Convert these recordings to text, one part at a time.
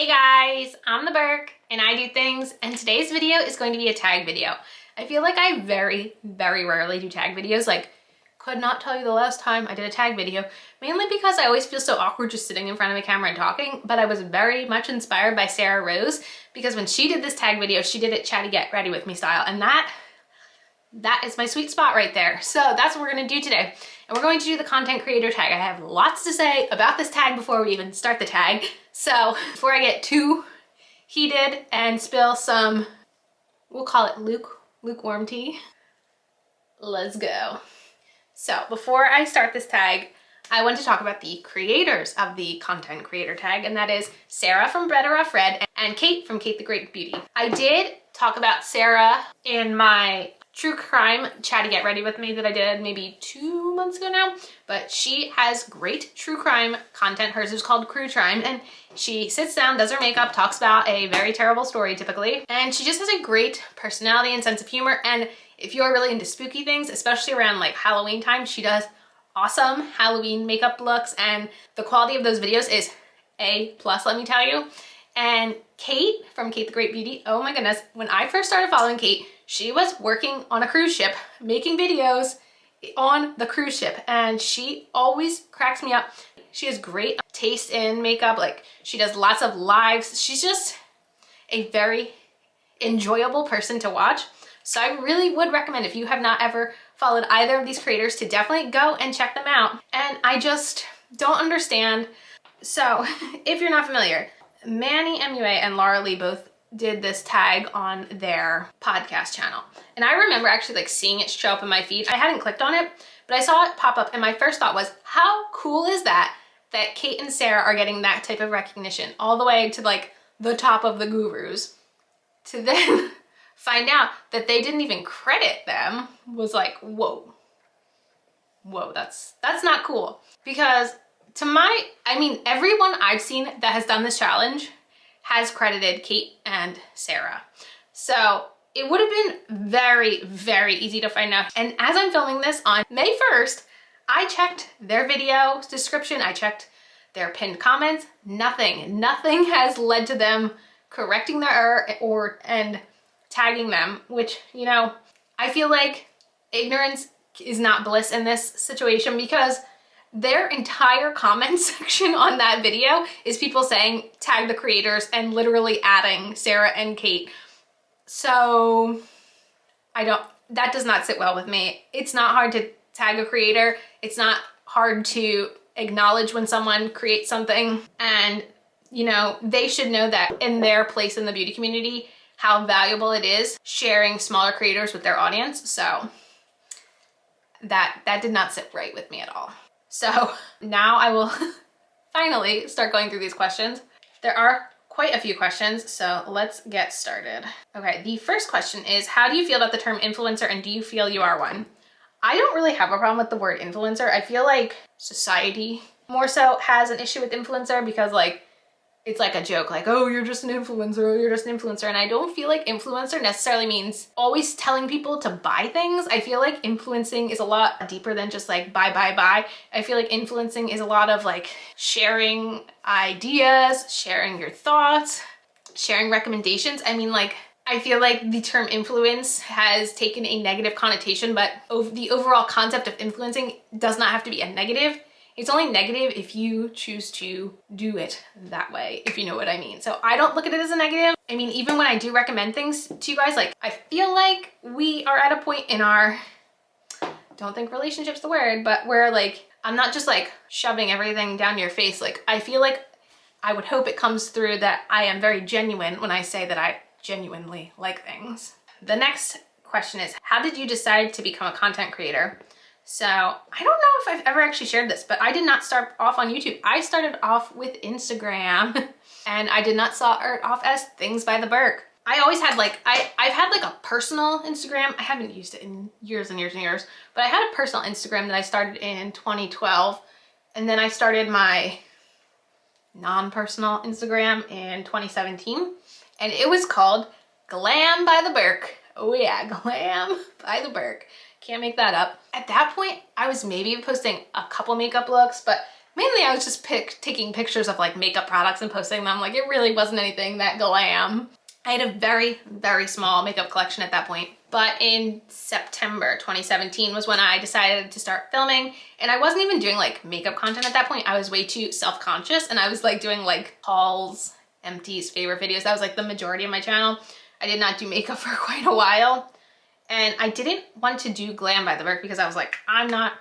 Hey guys, I'm the Burke and I do things, and today's video is going to be a tag video. I feel like I very rarely do tag videos. Like, could not tell you the last time I did a tag video, mainly because I always feel so awkward just sitting in front of a camera and talking, but I was very much inspired by Sarah Rose because when she did this tag video, she did it chatty get ready with me style, and that is my sweet spot right there. So that's what we're gonna do today. And we're going to do the content creator tag. I have lots to say about this tag before we even start the tag. So before I get too heated and spill some, we'll call it lukewarm tea, let's go. So before I start this tag, I want to talk about the creators of the content creator tag, and that is Sarah from Better Off Red and Kate from Kate the Great Beauty. I did talk about Sarah in my true crime chatty get ready with me that I did maybe 2 months ago now, but she has great true crime content. Hers is called Crew Crime, and she sits down, does her makeup, talks about a very terrible story typically, and she just has a great personality and sense of humor. And if you're really into spooky things, especially around like Halloween time, she does awesome Halloween makeup looks, and the quality of those videos is A+, let me tell you. And Kate from Kate the Great Beauty, oh my goodness, when I first started following Kate, she was working on a cruise ship, making videos on the cruise ship, and she always cracks me up. She has great taste in makeup, like she does lots of lives. She's just a very enjoyable person to watch. So I really would recommend, if you have not ever followed either of these creators, to definitely go and check them out. And I just don't understand. So if you're not familiar, Manny MUA and Laura Lee both did this tag on their podcast channel. And I remember actually like seeing it show up in my feed. I hadn't clicked on it, but I saw it pop up, and my first thought was, how cool is that Kate and Sarah are getting that type of recognition all the way to like the top of the gurus, to then find out that they didn't even credit them was like, whoa, that's not cool. Because everyone I've seen that has done this challenge has credited Kate and Sarah. So it would have been very easy to find out. And as I'm filming this on May 1st, I checked their video description, I checked their pinned comments, nothing has led to them correcting their error and tagging them, which, you know, I feel like ignorance is not bliss in this situation, because their entire comment section on that video is people saying tag the creators and literally adding Sarah and Kate. So that does not sit well with me. It's not hard to tag a creator. It's not hard to acknowledge when someone creates something, and you know, they should know that in their place in the beauty community, how valuable it is sharing smaller creators with their audience. So that did not sit right with me at all. So now I will finally start going through these questions. There are quite a few questions, so let's get started. Okay, the first question is, how do you feel about the term influencer, and do you feel you are one? I don't really have a problem with the word influencer. I feel like society more so has an issue with influencer, because like, it's like a joke, like, oh, you're just an influencer, you're just an influencer. And I don't feel like influencer necessarily means always telling people to buy things. I feel like influencing is a lot deeper than just like buy. I feel like influencing is a lot of like sharing ideas, sharing your thoughts, sharing recommendations. I mean, like, I feel like the term influence has taken a negative connotation, but the overall concept of influencing does not have to be a negative. It's only negative if you choose to do it that way, if you know what I mean. So I don't look at it as a negative. I mean, even when I do recommend things to you guys, like, I feel like we are at a point in our, don't think relationship's the word, but where like, I'm not just like shoving everything down your face. Like, I feel like I would hope it comes through that I am very genuine when I say that I genuinely like things. The next question is, how did you decide to become a content creator? So I don't know if I've ever actually shared this, but I did not start off on YouTube. I started off with Instagram, and I did not start off as Things by the Burke. I always had like, I've had like a personal Instagram. I haven't used it in years and years, but I had a personal Instagram that I started in 2012. And then I started my non-personal Instagram in 2017, and it was called Glam by the Burke. Oh yeah, Glam by the Burke. Can't make that up. At that point, I was maybe posting a couple makeup looks, but Mainly I was just taking pictures of like makeup products and posting them. Like it really wasn't anything that glam. I had a very, very small makeup collection at that point. But in September 2017 was when I decided to start filming, and I wasn't even doing like makeup content at that point. I was way too self-conscious, and I was like doing like hauls, empties, favorite videos. That was like the majority of my channel. I did not do makeup for quite a while, and I didn't want to do glam by the book because I was like, I'm not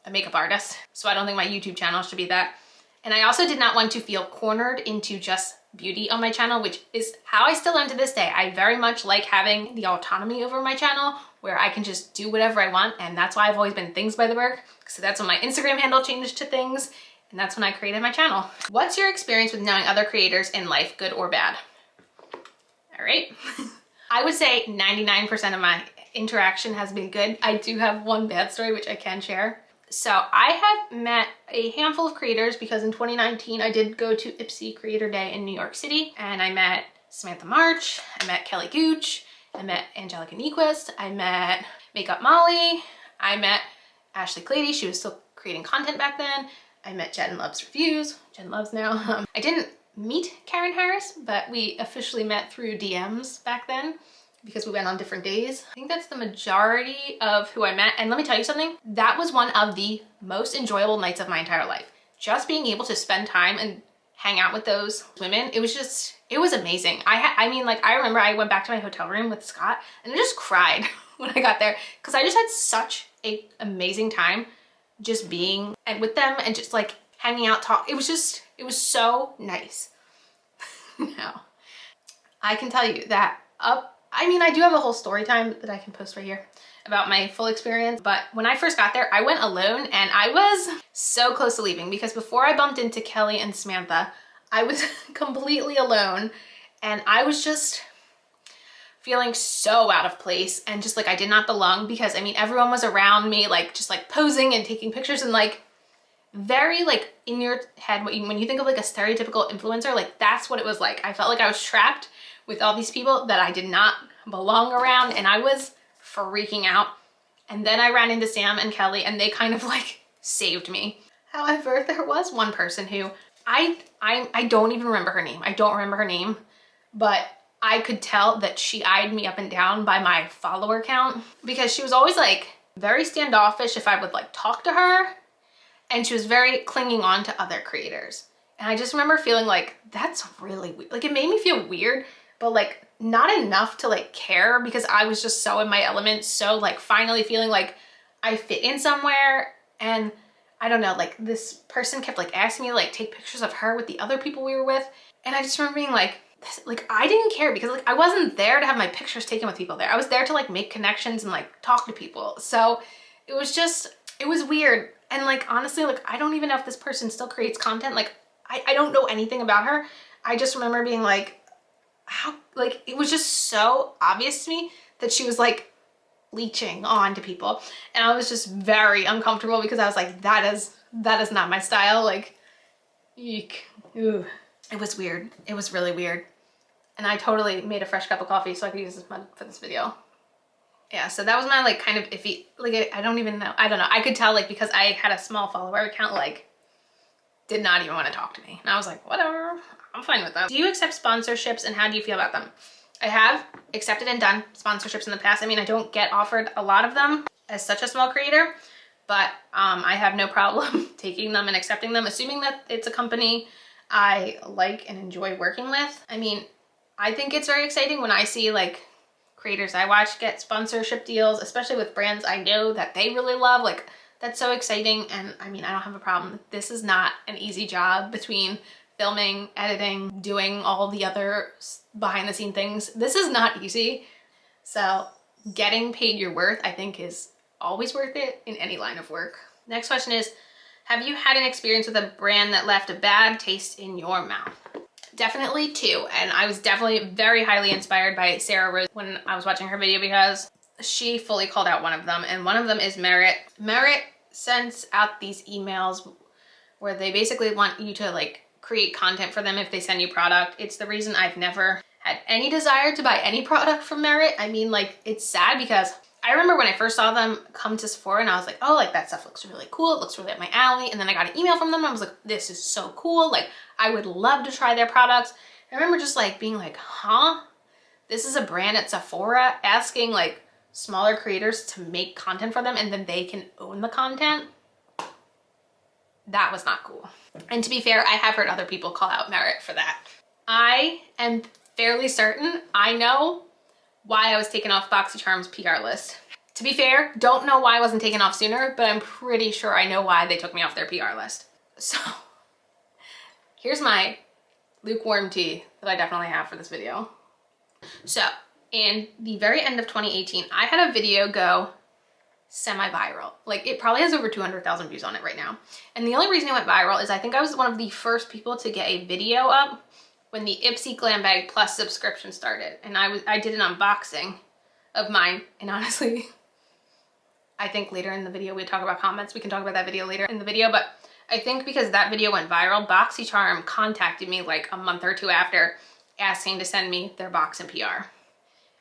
a makeup artist, so I don't think my YouTube channel should be that. And I also did not want to feel cornered into just beauty on my channel, which is how I still am to this day. I very much like having the autonomy over my channel where I can just do whatever I want, and that's why I've always been Things by the Book. So that's when my Instagram handle changed to Things, and that's when I created my channel. What's your experience with knowing other creators in life, good or bad? All right. I would say 99% of my interaction has been good. I do have one bad story, which I can share. So I have met a handful of creators because in 2019 I did go to Ipsy Creator Day in New York City, and I met Samantha March, I met Kelly Gooch, I met Angelica Nyquist, I met Makeup Molly, I met Ashley Clady, she was still creating content back then, I met Jen Loves Reviews, Jen Loves now. I didn't meet Karen Harris, but we officially met through DMs back then, because we went on different days. I think that's the majority of who I met. And let me tell you something, that was one of the most enjoyable nights of my entire life. Just being able to spend time and hang out with those women, it was amazing. I mean, like, I remember I went back to my hotel room with Scott and I just cried when I got there because I just had such an amazing time just being and with them and just like hanging out, it was so nice. Now, I can tell you that I mean, I do have a whole story time that I can post right here about my full experience, but when I first got there, I went alone and I was so close to leaving because before I bumped into Kelly and Samantha, I was completely alone and I was just feeling so out of place and just like I did not belong because, I mean, everyone was around me, like just like posing and taking pictures and like very like in your head, when you think of like a stereotypical influencer, like that's what it was like. I felt like I was trapped with all these people that I did not belong around and I was freaking out. And then I ran into Sam and Kelly and they kind of like saved me. However, there was one person who I don't even remember her name. I don't remember her name, but I could tell that she eyed me up and down by my follower count because she was always like very standoffish if I would like talk to her, and she was very clinging on to other creators. And I just remember feeling like, that's really weird. Like it made me feel weird, but like not enough to like care because I was just so in my element. So like finally feeling like I fit in somewhere. And I don't know, like this person kept like asking me to like take pictures of her with the other people we were with. And I just remember being like I didn't care because like I wasn't there to have my pictures taken with people there. I was there to like make connections and like talk to people. So it was weird. And like, honestly, like I don't even know if this person still creates content. Like I don't know anything about her. I just remember being like, how, like, it was just so obvious to me that she was like leeching on to people. And I was just very uncomfortable because I was like, that is not my style. Like, eek. Ooh. It was weird. It was really weird. And I totally made a fresh cup of coffee so I could use this mug for this video. Yeah, so that was my like kind of iffy, like I don't even know. I don't know. I could tell like because I had a small follower account, like did not even want to talk to me. And I was like, whatever, I'm fine with that. Do you accept sponsorships and how do you feel about them? I have accepted and done sponsorships in the past. I mean, I don't get offered a lot of them as such a small creator, but I have no problem taking them and accepting them, assuming that it's a company I like and enjoy working with. I mean, I think it's very exciting when I see like creators I watch get sponsorship deals, especially with brands I know that they really love. Like, that's so exciting. And I mean, I don't have a problem. This is not an easy job between filming, editing, doing all the other behind the scene things. This is not easy. So getting paid your worth, I think, is always worth it in any line of work. Next question is, have you had an experience with a brand that left a bad taste in your mouth? Definitely two, and I was definitely very highly inspired by Sarah Rose when I was watching her video because she fully called out one of them, and one of them is Merit. Merit sends out these emails where they basically want you to like create content for them if they send you product. It's the reason I've never had any desire to buy any product from Merit. I mean, like, it's sad because I remember when I first saw them come to Sephora and I was like, oh, like that stuff looks really cool. It looks really up my alley. And then I got an email from them and I was like, this is so cool. Like I would love to try their products. I remember just like being like, huh? This is a brand at Sephora asking like smaller creators to make content for them and then they can own the content. That was not cool. And to be fair, I have heard other people call out Merit for that. I am fairly certain I know why I was taken off BoxyCharm's PR list. To be fair, don't know why I wasn't taken off sooner, but I'm pretty sure I know why they took me off their PR list. So here's my lukewarm tea that I definitely have for this video. So in the very end of 2018, I had a video go semi-viral. Like it probably has over 200,000 views on it right now. And the only reason it went viral is I think I was one of the first people to get a video up when the Ipsy Glam Bag Plus subscription started. And I did an unboxing of mine. And honestly, I think later in the video we talk about comments. We can talk about that video later in the video. But I think because that video went viral, BoxyCharm contacted me like a month or two after asking to send me their box and PR.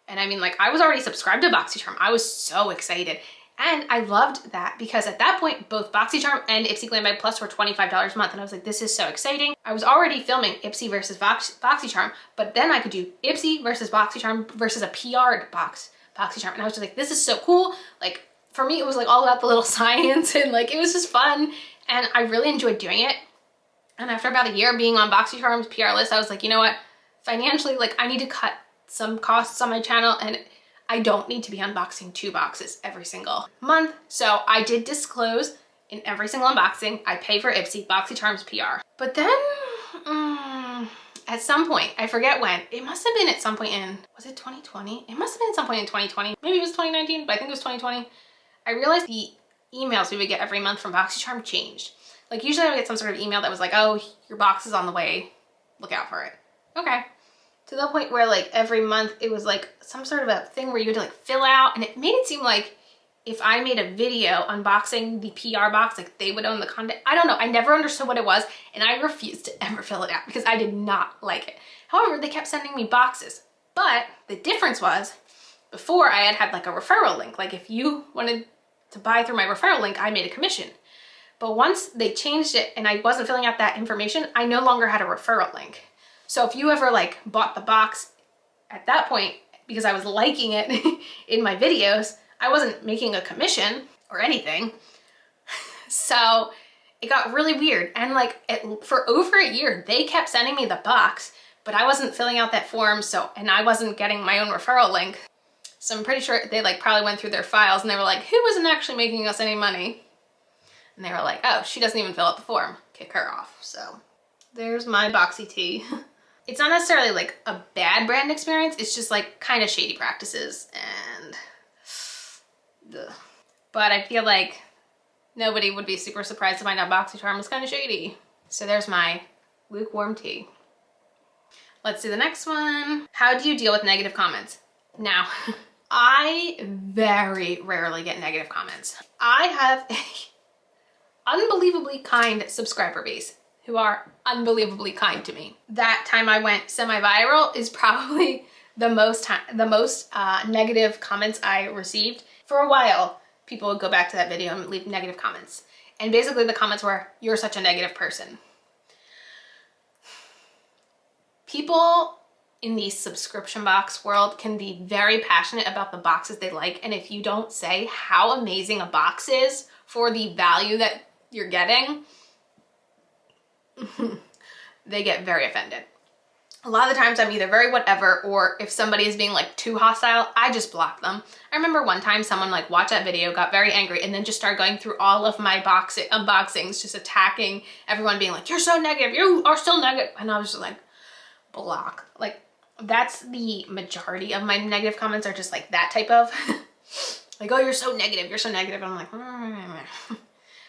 And I mean, like I was already subscribed to BoxyCharm. I was so excited. And I loved that because at that point, both BoxyCharm and Ipsy Glam Bag Plus were $25 a month. And I was like, this is so exciting. I was already filming Ipsy versus BoxyCharm, but then I could do Ipsy versus BoxyCharm versus a PR'd BoxyCharm. And I was just like, this is so cool. Like for me, it was like all about the little science and like, it was just fun. And I really enjoyed doing it. And after about a year being on BoxyCharm's PR list, I was like, you know what? Financially, like I need to cut some costs on my channel and I don't need to be unboxing 2 boxes every single month. So I did disclose in every single unboxing, I pay for Ipsy, BoxyCharm's PR. But then at some point, I forget when, it must have been at some point in, was it 2020? It must have been at some point in 2020. Maybe it was 2019, but I think it was 2020. I realized the emails we would get every month from BoxyCharm changed. Like usually I would get some sort of email that was like, oh, your box is on the way, look out for it. Okay. To the point where like every month it was like some sort of a thing where you had to like fill out, and it made it seem like if I made a video unboxing the PR box, like they would own the content. I don't know. I never understood what it was and I refused to ever fill it out because I did not like it. However, they kept sending me boxes. But the difference was before I had like a referral link. Like if you wanted to buy through my referral link, I made a commission. But once they changed it and I wasn't filling out that information, I no longer had a referral link. So if you ever like bought the box at that point, because I was liking it in my videos, I wasn't making a commission or anything. So it got really weird. And like for over a year, they kept sending me the box, but I wasn't filling out that form. And I wasn't getting my own referral link. So I'm pretty sure they like probably went through their files and they were like, who wasn't actually making us any money? And they were like, oh, she doesn't even fill out the form. Kick her off. So there's my Boxy tea. It's not necessarily like a bad brand experience. It's just like kind of shady practices and ugh. But I feel like nobody would be super surprised to find out BoxyCharm is kind of shady. So there's my lukewarm tea. Let's do the next one. How do you deal with negative comments? Now, I very rarely get negative comments. I have a unbelievably kind subscriber base who are unbelievably kind to me. That time I went semi-viral is probably the most negative comments I received. For a while, people would go back to that video and leave negative comments. And basically the comments were, you're such a negative person. People in the subscription box world can be very passionate about the boxes they like. And if you don't say how amazing a box is for the value that you're getting, they get very offended. A lot of the times I'm either very whatever, or if somebody is being like too hostile, I just block them. I remember one time someone like watched that video, got very angry, and then just started going through all of my unboxings, just attacking everyone, being like, you're so negative, you are still negative. And I was just like, block. Like that's the majority of my negative comments are just like that type of like, oh, you're so negative, you're so negative. And I'm like,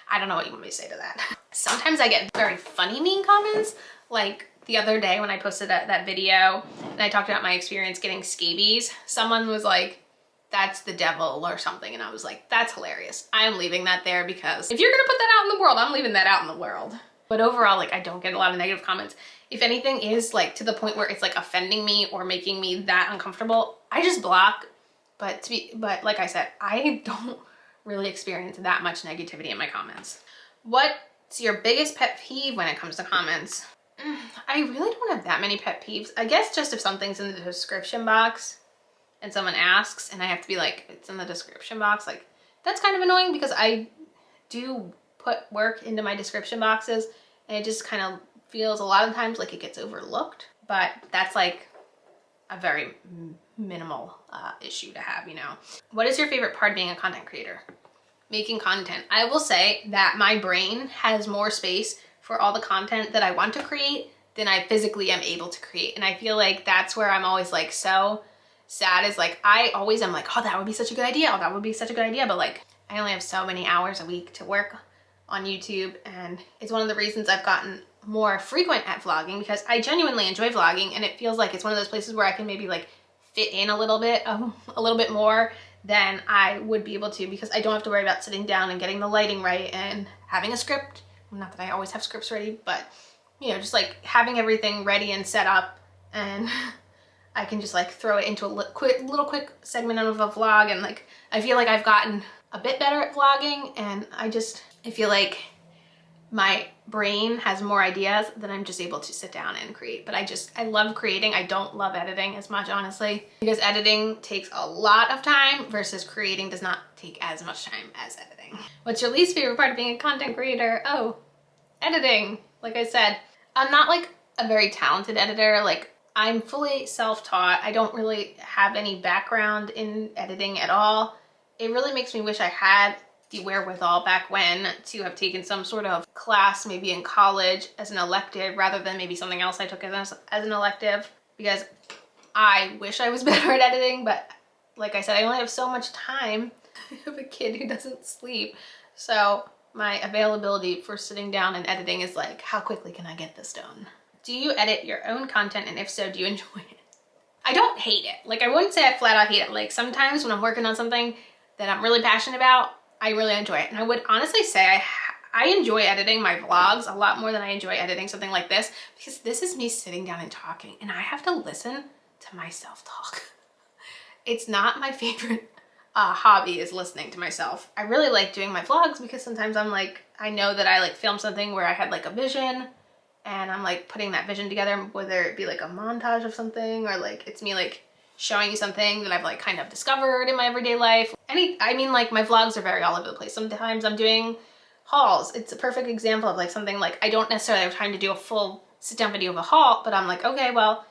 I don't know what you want me to say to that. Sometimes I get very funny mean comments. Like the other day when I posted that video and I talked about my experience getting scabies, someone was like, that's the devil or something. And I was like, that's hilarious. I'm leaving that there because if you're gonna put that out in the world, I'm leaving that out in the world. But overall, like I don't get a lot of negative comments. If anything is like to the point where it's like offending me or making me that uncomfortable, I just block. But like I said, I don't really experience that much negativity in my comments. What's your biggest pet peeve when it comes to comments? I really don't have that many pet peeves. I guess just if something's in the description box and someone asks and I have to be like, it's in the description box, like that's kind of annoying because I do put work into my description boxes and it just kind of feels a lot of times like it gets overlooked. But that's like a very minimal issue to have, you know. What is your favorite part of being a content creator? Making content. I will say that my brain has more space for all the content that I want to create than I physically am able to create. And I feel like that's where I'm always like so sad, is like I always am like, oh, that would be such a good idea. Oh, that would be such a good idea. But like I only have so many hours a week to work on YouTube, and it's one of the reasons I've gotten more frequent at vlogging, because I genuinely enjoy vlogging and it feels like it's one of those places where I can maybe like fit in a little bit more than I would be able to, because I don't have to worry about sitting down and getting the lighting right and having a script. Not that I always have scripts ready, but you know, just like having everything ready and set up, and I can just like throw it into a little quick segment of a vlog. And like I feel like I've gotten a bit better at vlogging, and I feel like my brain has more ideas than I'm just able to sit down and create. But I love creating. I don't love editing as much, honestly, because editing takes a lot of time versus creating does not take as much time as editing. What's your least favorite part of being a content creator? Oh, editing. Like I said, I'm not like a very talented editor. Like I'm fully self-taught. I don't really have any background in editing at all. It really makes me wish I had the wherewithal back when to have taken some sort of class, maybe in college as an elective, rather than maybe something else I took as an elective, because I wish I was better at editing. But like I said, I only have so much time. I have a kid who doesn't sleep, so my availability for sitting down and editing is like, how quickly can I get this done? Do you edit your own content, and if so, do you enjoy it? I don't hate it. Like I wouldn't say I flat out hate it. Like sometimes when I'm working on something that I'm really passionate about, I really enjoy it. And I would honestly say I enjoy editing my vlogs a lot more than I enjoy editing something like this, because this is me sitting down and talking and I have to listen to myself talk. It's not my favorite hobby, is listening to myself. I really like doing my vlogs because sometimes I'm like, I know that I like filmed something where I had like a vision and I'm like putting that vision together, whether it be like a montage of something or like it's me like showing you something that I've like kind of discovered in my everyday life. I mean like my vlogs are very all over the place. Sometimes I'm doing hauls. It's a perfect example of like something like I don't necessarily have time to do a full sit down video of a haul, but I'm like, okay, well,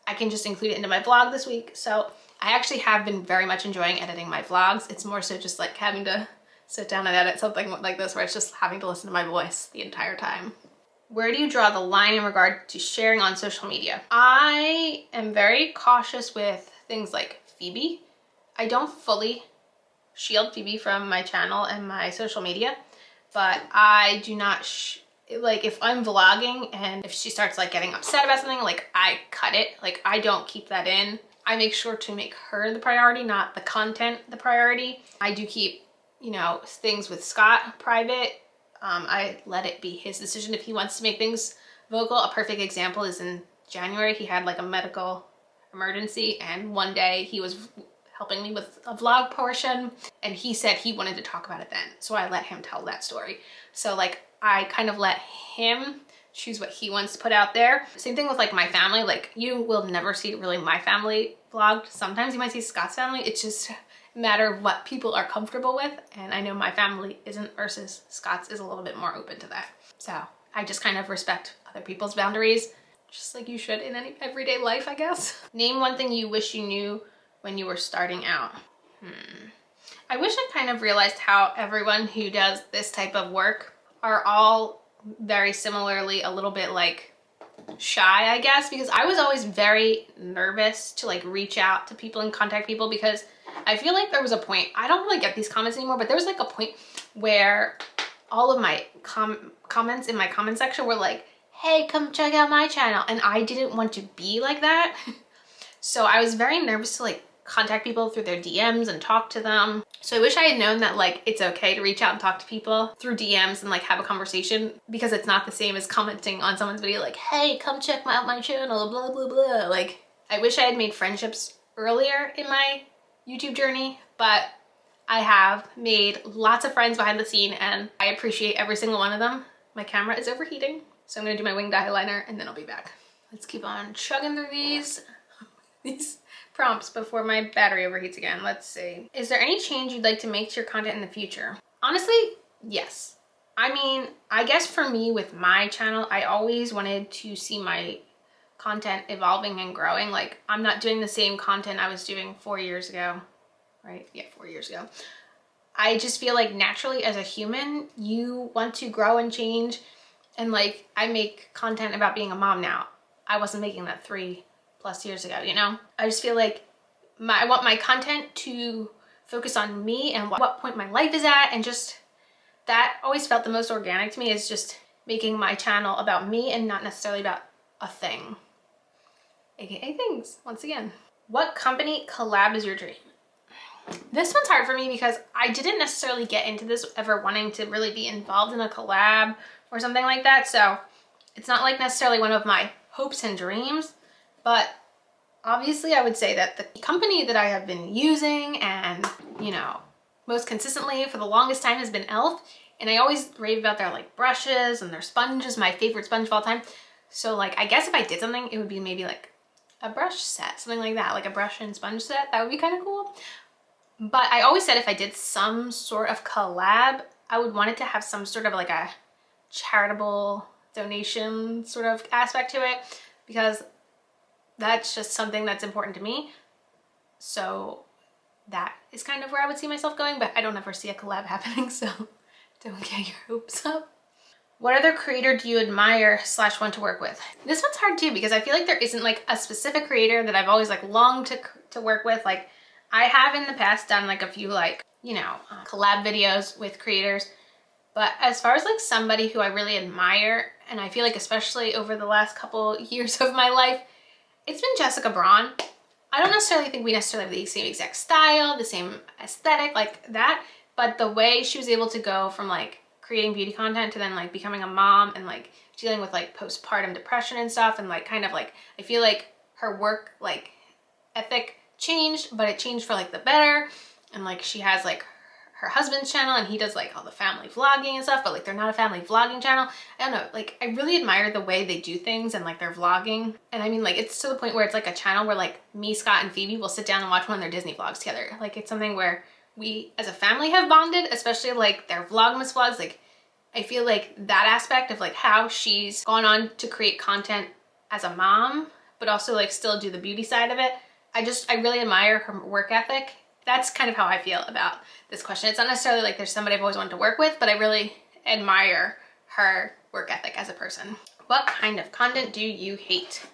I can just include it into my vlog this week. So I actually have been very much enjoying editing my vlogs. It's more so just like having to sit down and edit something like this where it's just having to listen to my voice the entire time. Where do you draw the line in regard to sharing on social media? I am very cautious with things like Phoebe. I don't fully shield Phoebe from my channel and my social media, but I do not, like if I'm vlogging and if she starts like getting upset about something, like I cut it. Like I don't keep that in. I make sure to make her the priority, not the content the priority. I do keep, you know, things with Scott private. I let it be his decision if he wants to make things vocal. A perfect example is in January, he had like a medical emergency and one day he was helping me with a vlog portion and he said he wanted to talk about it then. So I let him tell that story. So like I kind of let him choose what he wants to put out there. Same thing with like my family. Like you will never see really my family vlogged. Sometimes you might see Scott's family. It's just a matter of what people are comfortable with. And I know my family isn't, versus Scott's is a little bit more open to that. So I just kind of respect other people's boundaries, just like you should in any everyday life, I guess. Name one thing you wish you knew when you were starting out. I wish I kind of realized how everyone who does this type of work are all very similarly a little bit like shy, I guess, because I was always very nervous to like reach out to people and contact people, because I feel like there was a point, I don't really get these comments anymore, but there was like a point where all of my comments in my comment section were like, hey, come check out my channel. And I didn't want to be like that. So I was very nervous to like contact people through their DMs and talk to them. So I wish I had known that like it's okay to reach out and talk to people through DMs and like have a conversation, because it's not the same as commenting on someone's video like, hey, come check out my channel, blah, blah, blah. Like I wish I had made friendships earlier in my YouTube journey, but I have made lots of friends behind the scene and I appreciate every single one of them. My camera is overheating, so I'm gonna do my winged eyeliner and then I'll be back. Let's keep on chugging through these prompts before my battery overheats again. Let's see. Is there any change you'd like to make to your content in the future? Honestly, yes. I mean, I guess for me with my channel, I always wanted to see my content evolving and growing. Like, I'm not doing the same content I was doing 4 years ago, right? Yeah, 4 years ago. I just feel like naturally as a human, you want to grow and change. And like, I make content about being a mom now. I wasn't making that 3+ years ago, you know? I just feel like I want my content to focus on me and what point my life is at, and just that always felt the most organic to me, is just making my channel about me and not necessarily about a thing. AKA things, once again. What company collab is your dream? This one's hard for me because I didn't necessarily get into this ever wanting to really be involved in a collab or something like that. So it's not like necessarily one of my hopes and dreams, but obviously I would say that the company that I have been using and, you know, most consistently for the longest time has been e.l.f. And I always rave about their like brushes and their sponges, my favorite sponge of all time. So like, I guess if I did something, it would be maybe like a brush set, something like that, like a brush and sponge set. That would be kind of cool. But I always said if I did some sort of collab, I would want it to have some sort of like a charitable donation sort of aspect to it, because that's just something that's important to me. So that is kind of where I would see myself going, but I don't ever see a collab happening, so don't get your hopes up. What other creator do you admire / want to work with? This one's hard too, because I feel like there isn't like a specific creator that I've always like longed to work with. Like, I have in the past done like a few like, you know, collab videos with creators, but as far as like somebody who I really admire, and I feel like especially over the last couple years of my life, it's been Jessica Braun. I don't necessarily think we necessarily have the same exact style, the same aesthetic like that, but the way she was able to go from like creating beauty content to then like becoming a mom and like dealing with like postpartum depression and stuff, and like kind of like, I feel like her work like ethic changed, but it changed for like the better. And like, she has like her husband's channel and he does like all the family vlogging and stuff, but like they're not a family vlogging channel. I don't know, like I really admire the way they do things and like their vlogging. And I mean, like, it's to the point where it's like a channel where like me, Scott, and Phoebe will sit down and watch one of their Disney vlogs together. Like, it's something where we as a family have bonded, especially like their Vlogmas vlogs. Like, I feel like that aspect of like how she's gone on to create content as a mom, but also like still do the beauty side of it. I really admire her work ethic. That's kind of how I feel about this question. It's not necessarily like there's somebody I've always wanted to work with, but I really admire her work ethic as a person. What kind of content do you hate?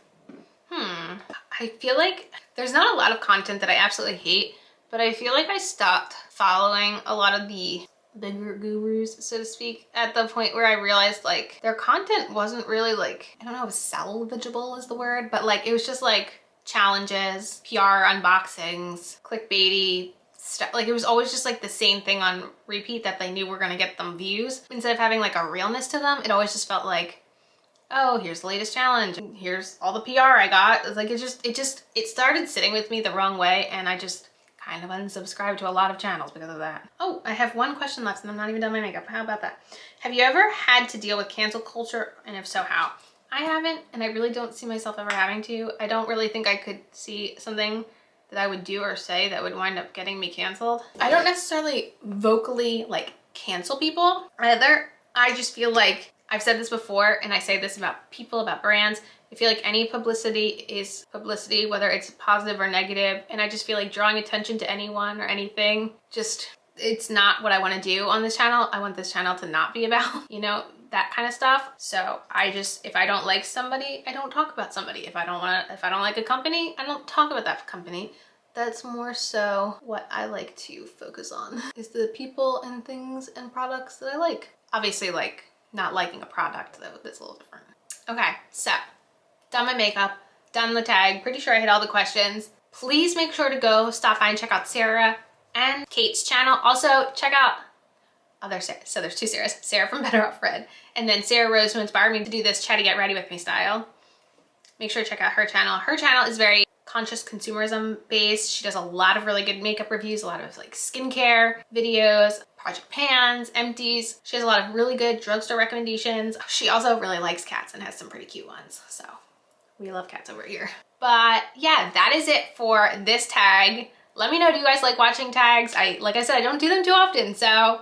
I feel like there's not a lot of content that I absolutely hate, but I feel like I stopped following a lot of the bigger gurus, so to speak, at the point where I realized like their content wasn't really like, I don't know if salvageable is the word, but like it was just like challenges, PR unboxings, clickbaity stuff. Like, it was always just like the same thing on repeat that they knew were gonna get them views. Instead of having like a realness to them, it always just felt like, oh, here's the latest challenge, and here's all the PR I got. It was like, it started sitting with me the wrong way, and I just kind of unsubscribed to a lot of channels because of that. Oh, I have one question left and I'm not even done my makeup. How about that? Have you ever had to deal with cancel culture, and if so, how? I haven't, and I really don't see myself ever having to. I don't really think I could see something that I would do or say that would wind up getting me canceled. I don't necessarily vocally like cancel people either. I just feel like, I've said this before and I say this about people, about brands, I feel like any publicity is publicity, whether it's positive or negative, and I just feel like drawing attention to anyone or anything, just, it's not what I want to do on this channel. I want this channel to not be about, you know, that kind of stuff. So I just, if I don't like somebody, I don't talk about somebody. If I don't like a company, I don't talk about that company. That's more so what I like to focus on, is the people and things and products that I like. Obviously, like, not liking a product though, that's a little different. Okay, so done my makeup, done the tag, pretty sure I hit all the questions. Please make sure to go stop by and check out Sarah and Kate's channel. Also check out other Sarah. So there's two Sarahs, Sarah from Better Off Red, and then Sarah Rose, who inspired me to do this chatty get ready with me style. Make sure to check out her channel. Her channel is very conscious consumerism based. She does a lot of really good makeup reviews, a lot of like skincare videos, project pans, empties. She has a lot of really good drugstore recommendations. She also really likes cats and has some pretty cute ones. So we love cats over here. But yeah, that is it for this tag. Let me know, do you guys like watching tags? Like I said, I don't do them too often, so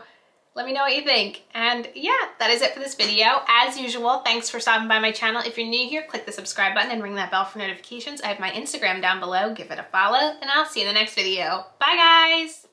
let me know what you think. And yeah, that is it for this video. As usual, thanks for stopping by my channel. If you're new here, click the subscribe button and ring that bell for notifications. I have my Instagram down below. Give it a follow, and I'll see you in the next video. Bye, guys!